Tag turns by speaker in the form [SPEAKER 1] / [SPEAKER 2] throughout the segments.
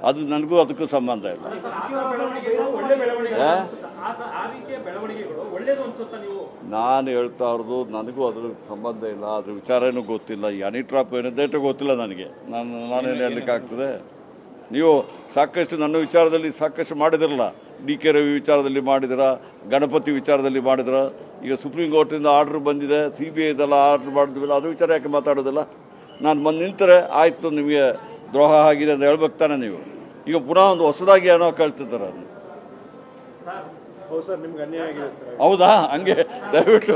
[SPEAKER 1] ಅದು ನನಗೂ ಅದಕ್ಕೂ ಸಂಬಂಧ ಇಲ್ಲ. ನಾನು ಹೇಳ್ತಾ ಇರೋದು ನನಗೂ ಅದ್ರ ಸಂಬಂಧ ಇಲ್ಲ, ಅದ್ರ ವಿಚಾರನೂ ಗೊತ್ತಿಲ್ಲ. ಈ ಹನಿ ಟ್ರಾಪ್ ಏನಿದೆ ಗೊತ್ತಿಲ್ಲ ನನಗೆ. ನಾನೇನು ಹೇಳಲಿಕ್ಕಾಗ್ತದೆ? ನೀವು ಸಾಕಷ್ಟು ನನ್ನ ವಿಚಾರದಲ್ಲಿ ಸಾಕಷ್ಟು ಮಾಡಿದಿರಲ್ಲ. ಡಿ ಕೆ ರವಿ ವಿಚಾರದಲ್ಲಿ ಮಾಡಿದಿರ, ಗಣಪತಿ ವಿಚಾರದಲ್ಲಿ ಮಾಡಿದಿರ. ಈಗ ಸುಪ್ರೀಂ ಕೋರ್ಟಿಂದ ಆರ್ಡ್ರ್ ಬಂದಿದೆ, CBI ಇದೆಲ್ಲ ಆರ್ಡ್ರ್ ಮಾಡಿದ್ವಿಲ್ಲ, ಅದ್ರ ವಿಚಾರ ಯಾಕೆ ಮಾತಾಡೋದಿಲ್ಲ? ನಾನು ಬಂದು ನಿಂತರೆ ಆಯಿತು, ನಿಮಗೆ ದ್ರೋಹ ಆಗಿದೆ ಅಂತ ಹೇಳ್ಬೇಕು ತಾನೆ ನೀವು. ಈಗ ಪುನಃ ಒಂದು ಹೊಸದಾಗಿ ಏನೋ ಕೇಳ್ತಿದ್ದಾರೆ. ಹೌದಾ? ಹಂಗೆ ದಯವಿಟ್ಟು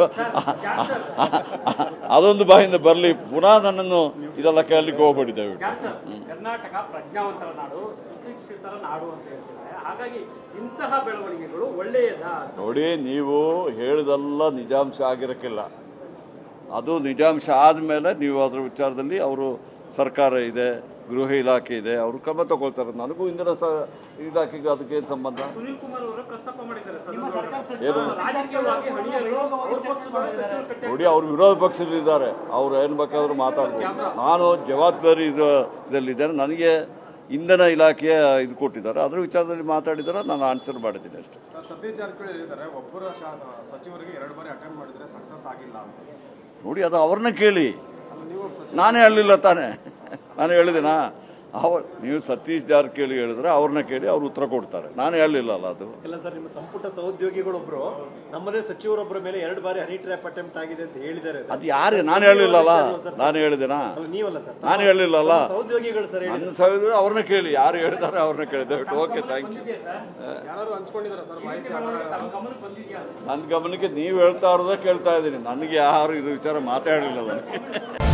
[SPEAKER 1] ಅದೊಂದು ಬಾಯಿಂದ ಬರಲಿ. ಪುನಃ ನನ್ನನ್ನು ಇದೆಲ್ಲ ಕೇಳಲಿಕ್ಕೆ ಹೋಗ್ಬೇಡಿ ದಯವಿಟ್ಟು.
[SPEAKER 2] ಕರ್ನಾಟಕ ಪ್ರಜ್ಞಾವಂತರ ನಾಡು, ಸುಶಿಕ್ಷಿತರ ನಾಡು ಅಂತ ಹೇಳ್ತಾರೆ. ಹಾಗಾಗಿ ಇಂತಹ ಬೆಳವಣಿಗೆಗಳು ಒಳ್ಳೆಯದಾ?
[SPEAKER 1] ನೋಡಿ, ನೀವು ಹೇಳಿದೆಲ್ಲ ನಿಜಾಂಶ ಆಗಿರಕ್ಕಿಲ್ಲ. ಅದು ನಿಜಾಂಶ ಆದಮೇಲೆ ನೀವು ಅದರ ವಿಚಾರದಲ್ಲಿ ಅವರು ಸರ್ಕಾರ ಇದೆ, ಗೃಹ ಇಲಾಖೆ ಇದೆ, ಅವರು ಕ್ರಮ ತಗೊಳ್ತಾರೆ. ನನಗೂ ಇಂದಿನ ಇಲಾಖೆಗೆ ಅದಕ್ಕೇನು ಸಂಬಂಧ?
[SPEAKER 2] ಸುನೀಲ್ ಕುಮಾರ್ ಅವರು ಪ್ರಸ್ತಾಪ ಮಾಡಿದ್ದಾರೆ.
[SPEAKER 1] ನೋಡಿ, ಅವರು ವಿರೋಧ ಪಕ್ಷದಲ್ಲಿದ್ದಾರೆ, ಅವ್ರು ಏನು ಬೇಕಾದರೂ ಮಾತಾಡ್ಬೋದು. ನಾನು ಜವಾಬ್ದಾರಿ ಇದರಲ್ಲಿದ್ದೇನೆ. ನನಗೆ ಇಂಧನ ಇಲಾಖೆಯ ಇದು ಕೊಟ್ಟಿದ್ದಾರೆ, ಅದರ ವಿಚಾರದಲ್ಲಿ ಮಾತಾಡಿದರೆ ನಾನು ಆನ್ಸರ್ ಮಾಡಿದ್ದೀನಿ ಅಷ್ಟೇ.
[SPEAKER 3] ಸತೀಶ್ ಜಾರಕಿಹೊಳಿ ಹೇಳಿದ್ದಾರೆ, ಒಬ್ಬರ ಸಚಿವರಿಗೆ 2 ಬಾರಿ ಅಟೆಂಡ್ ಮಾಡಿದರೆ ಸಕ್ಸಸ್ ಆಗಿಲ್ಲ ಅಂತ.
[SPEAKER 1] ನೋಡಿ, ಅದು ಅವ್ರನ್ನ ಕೇಳಿ, ನಾನೇ ಹೇಳಲಿಲ್ಲ ತಾನೇ. ನಾನು ಹೇಳಿದೆನಾ? ನೀವು ಸತೀಶ್ ಜಾರಕಿಹೊಳಿ ಹೇಳಿದ್ರೆ ಅವ್ರನ್ನ ಕೇಳಿ, ಅವ್ರು ಉತ್ತರ ಕೊಡ್ತಾರೆ. ನಾನು ಹೇಳಲಿಲ್ಲಲ್ಲ ಅದು.
[SPEAKER 4] ಇಲ್ಲ ಸರ್, ನಿಮ್ಮ ಸಂಪುಟ ಸಹೋದ್ಯೋಗಿಗಳೊಬ್ಬರು ನಮ್ಮದೇ ಸಚಿವರೊಬ್ಬರ ಮೇಲೆ 2 ಬಾರಿ ಹನಿ ಟ್ರ್ಯಾಪ್ ಅಟೆಂಪ್ಟ್ ಆಗಿದೆ ಅಂತ ಹೇಳಿದ್ದಾರೆ.
[SPEAKER 1] ಅದು ಯಾರು? ನಾನು ಹೇಳಲಿಲ್ಲಲ್ಲ. ನಾನು ಹೇಳಿದೆನಾ?
[SPEAKER 4] ನೀವಲ್ಲ ಸರ್,
[SPEAKER 1] ನಾನು ಹೇಳಲಿಲ್ಲಲ್ಲ.
[SPEAKER 4] ಸಹೋದ್ಯೋಗಿಗಳು ಸರ್,
[SPEAKER 1] ನನ್ನ ಸಹೋದರ ಅವ್ರನ್ನ ಕೇಳಿ, ಯಾರು ಹೇಳಿದ್ದಾರೆ ಅವ್ರನ್ನ ಕೇಳಿದೆ. Okay, thank you. ನನ್ನ ಗಮನಕ್ಕೆ ನೀವು ಹೇಳ್ತಾ ಇರೋದೇ ಕೇಳ್ತಾ ಇದ್ದೀನಿ. ನನಗೆ ಯಾರು ಇದು ವಿಚಾರ ಮಾತಾಡಲಿಲ್ಲ ನನಗೆ.